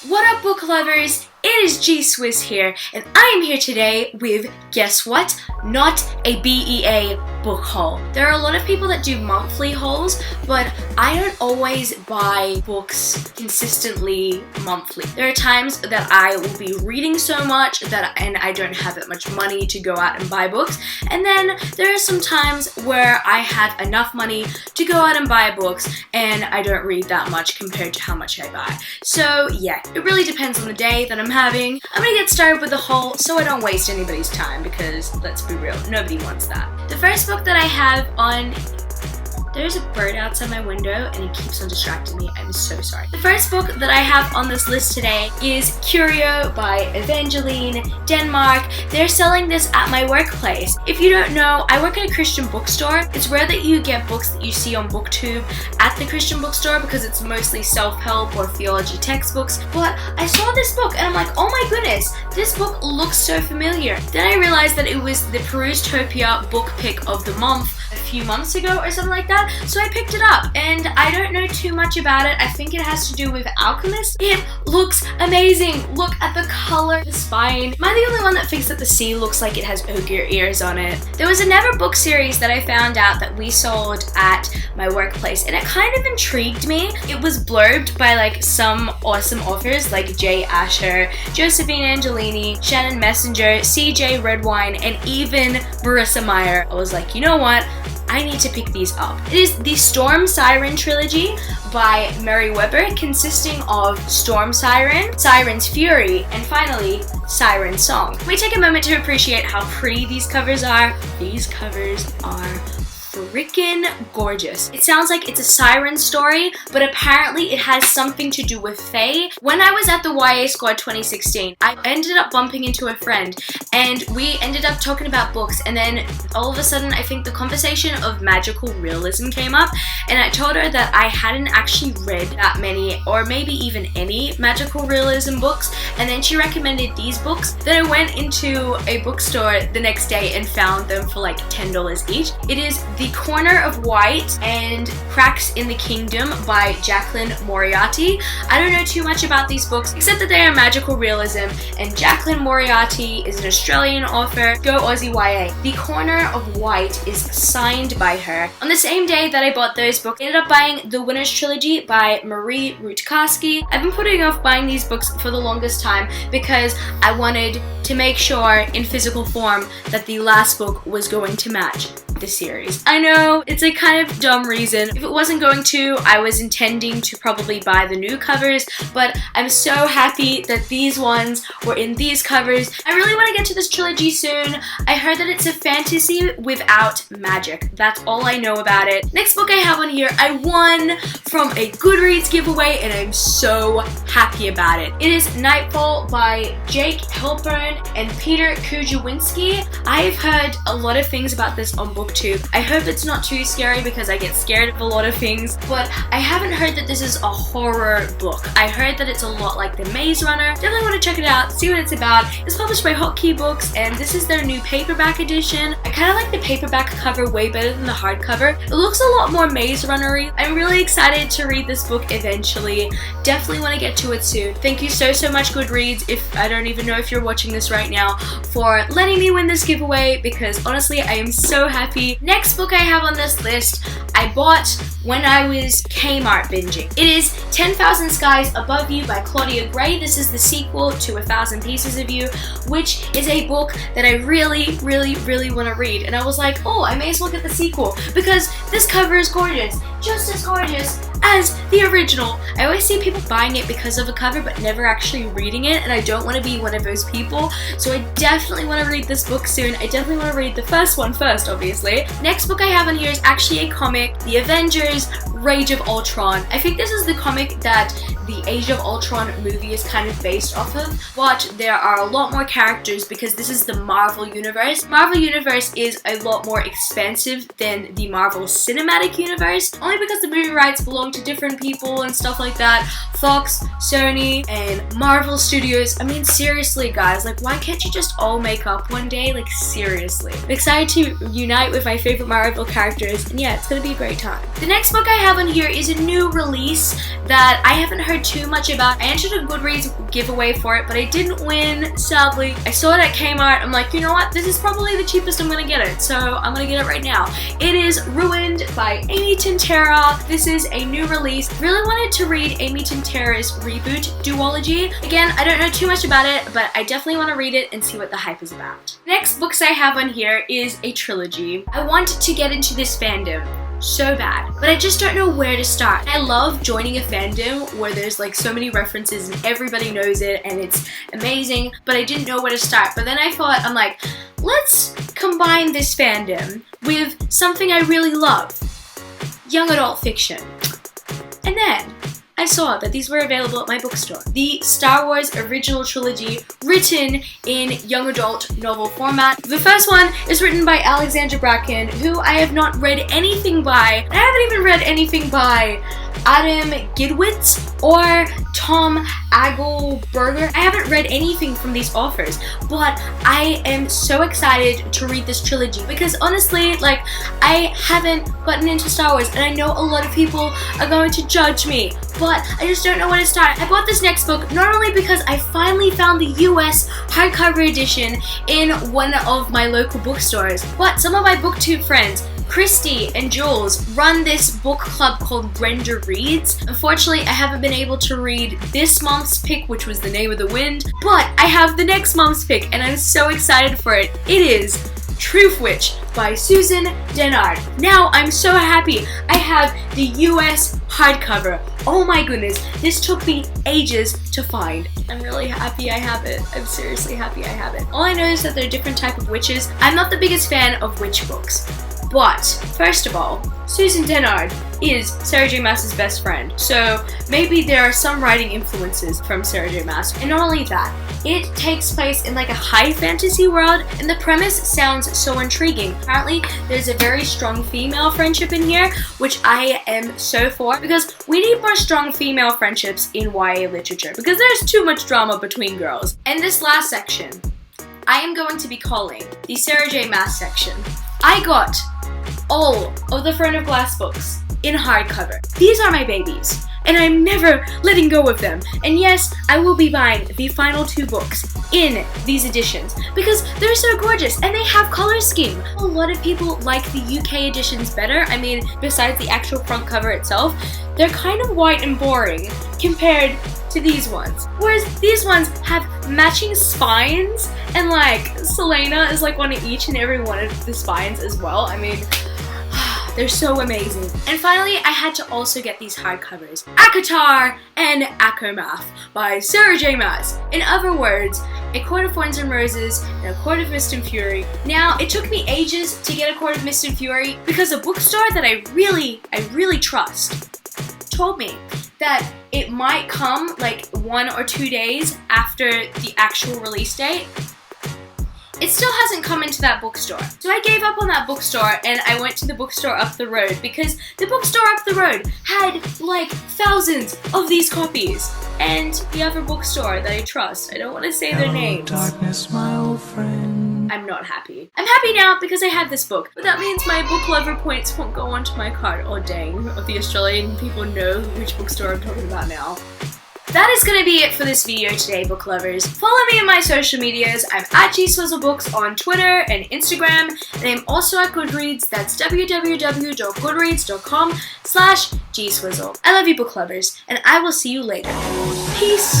What up, book lovers? It is G-Swizz here, and I am here today with, guess what? Not a BEA book haul. There are a lot of people that do monthly hauls, but I don't always buy books consistently monthly. There are times that I will be reading so much and I don't have that much money to go out and buy books, and then there are some times where I have enough money to go out and buy books and I don't read that much compared to how much I buy. So yeah, it really depends on the day that I'm having. I'm gonna get started with the haul so I don't waste anybody's time, because let's be real, nobody wants that. The first book that I have on... There's a bird outside my window and it keeps on distracting me. I'm so sorry. The first book that I have on this list today is Curio by Evangeline, Denmark. They're selling this at my workplace. If you don't know, I work at a Christian bookstore. It's rare that you get books that you see on BookTube at the Christian bookstore because it's mostly self-help or theology textbooks. But I saw this book and I'm like, oh my goodness, this book looks so familiar. Then I realized that it was the Perustopia book pick of the month a few months ago or something like that, so I picked it up, and I don't know too much about it. I think it has to do with alchemists. It looks amazing. Look at the color, the spine. Am I the only one that thinks that the sea looks like it has ogre ears on it? There was another book series that I found out that we sold at my workplace, and it kind of intrigued me. It was blurbed by like some awesome authors like Jay Asher, Josephine Angelini, Shannon Messenger, CJ Redwine, and even Marissa Meyer. I was like, you know what? I need to pick these up. It is the Siren Trilogy by Mary Weber, consisting of Storm Siren, Siren's Fury, and finally, Siren's Song. Can we take a moment to appreciate how pretty these covers are? These covers are freaking gorgeous. It sounds like it's a siren story, but apparently it has something to do with Fae. When I was at the YA Squad 2016, I ended up bumping into a friend and we ended up talking about books, and then all of a sudden I think the conversation of magical realism came up, and I told her that I hadn't actually read that many or maybe even any magical realism books, and then she recommended these books. Then I went into a bookstore the next day and found them for like $10 each. It is The Corner of White and Cracks in the Kingdom by Jacqueline Moriarty. I don't know too much about these books except that they are magical realism, and Jacqueline Moriarty is an Australian author. Go Aussie YA. The Corner of White is signed by her. On the same day that I bought those books, I ended up buying the Winners Trilogy by Marie Rutkaski. I've been putting off buying these books for the longest time because I wanted to make sure in physical form that the last book was going to match the series. I know it's a kind of dumb reason. If it wasn't going to, I was intending to probably buy the new covers, but I'm so happy that these ones were in these covers. I really want to get to this trilogy soon. I heard that it's a fantasy without magic. That's all I know about it. Next book I have on here, I won from a Goodreads giveaway and I'm so happy about it. It is Nightfall by Jake Halpern and Peter Kujawinski. I've heard a lot of things about this on BookTube. I hope it's not too scary because I get scared of a lot of things, but I haven't heard that this is a horror book. I heard that it's a lot like The Maze Runner. Definitely want to check it out, see what it's about. It's published by Hotkey Books, and this is their new paperback edition. I kind of like the paperback cover way better than the hardcover. It looks a lot more Maze Runner-y. I'm really excited to read this book eventually. Definitely want to get to it soon. Thank you so much, Goodreads, if I don't even know if you're watching this right now, for letting me win this giveaway, because honestly I am so happy. Next book I have on this list, I bought when I was Kmart binging. It is 10,000 Skies Above You by Claudia Gray. This is the sequel to 1,000 Pieces of You, which is a book that I really want to read. And I was like, oh, I may as well get the sequel because this cover is gorgeous, just as gorgeous as the original. I always see people buying it because of a cover but never actually reading it, and I don't want to be one of those people, so I definitely want to read this book soon. I definitely want to read the first one first, obviously. Next book I have on here is actually a comic, The Avengers Age of Ultron. I think this is the comic that the Age of Ultron movie is kind of based off of, but there are a lot more characters because this is the Marvel Universe. Marvel Universe is a lot more expansive than the Marvel Cinematic Universe, only because the movie rights belong belong to different people and stuff like that. Fox, Sony, and Marvel Studios. I mean, seriously guys, like why can't you just all make up one day? Like seriously. I'm excited to unite with my favorite Marvel characters, and yeah, it's gonna be a great time. The next book I have on here is a new release that I haven't heard too much about. I entered a Goodreads giveaway for it, but I didn't win, sadly. I saw it at Kmart. I'm like, you know what? This is probably the cheapest I'm gonna get it, so I'm gonna get it right now. It is Ruined by Meech and Terrorist. This is a new release. Really wanted to read a Meech and Terrorist reboot duology. Again, I don't know too much about it, but I definitely want to read it and see what the hype is about. Next books I have on here is a trilogy. I want to get into this fandom so bad, but I just don't know where to start. I love joining a fandom where there's like so many references and everybody knows it and it's amazing, but I didn't know where to start. But then I thought, I'm like, let's combine this fandom with something I really love, young adult fiction. And then I saw that these were available at my bookstore. The Star Wars original trilogy written in young adult novel format. The first one is written by Alexandra Bracken, who I have not read anything by. I haven't even read anything by Adam Gidwitz or Tom Agelberger. I haven't read anything from these authors, but I am so excited to read this trilogy because honestly, like, I haven't gotten into Star Wars and I know a lot of people are going to judge me, but I just don't know where to start. I bought this next book not only because I finally found the US hardcover edition in one of my local bookstores, but some of my booktube friends, Christy and Jules, run this book club called Brenda Reads. Unfortunately, I haven't been able to read this month's pick, which was The Name of the Wind, but I have the next month's pick and I'm so excited for it. It is Truth Witch by Susan Dennard. Now I'm so happy I have the US hardcover. Oh my goodness, this took me ages to find. I'm really happy I have it. I'm seriously happy I have it. All I know is that there are different types of witches. I'm not the biggest fan of witch books. But, first of all, Susan Dennard is Sarah J. Maas's best friend, so maybe there are some writing influences from Sarah J. Maas. And not only that, it takes place in like a high fantasy world, and the premise sounds so intriguing. Apparently, there's a very strong female friendship in here, which I am so for, because we need more strong female friendships in YA literature, because there's too much drama between girls. And this last section, I am going to be calling the Sarah J. Maas section. I got all of the Throne of Glass books in hardcover. These are my babies, and I'm never letting go of them. And yes, I will be buying the final 2 books in these editions because they're so gorgeous and they have color scheme. A lot of people like the UK editions better. I mean, besides the actual front cover itself, they're kind of white and boring compared to these ones. Whereas these ones have matching spines, and like Selena is like one of each and every one of the spines as well. I mean, they're so amazing. And finally, I had to also get these hardcovers, ACOTAR and ACOMAF by Sarah J. Maas. In other words, A Court of Thorns and Roses and A Court of Mist and Fury. Now, it took me ages to get A Court of Mist and Fury because a bookstore that I really trust told me that it might come like 1 or 2 days after the actual release date. It still hasn't come into that bookstore. So I gave up on that bookstore and I went to the bookstore up the road because the bookstore up the road had like thousands of these copies. And the other bookstore that I trust, I don't want to say their names. Darkness, my old friend. I'm not happy. I'm happy now because I have this book, but that means my book lover points won't go onto my card. Oh dang, the Australian people know which bookstore I'm talking about now. That is going to be it for this video today, book lovers. Follow me on my social medias. I'm at G-Swizzel Books on Twitter and Instagram, and I'm also at Goodreads. That's www.goodreads.com/G-Swizzel. I love you, book lovers, and I will see you later. Peace.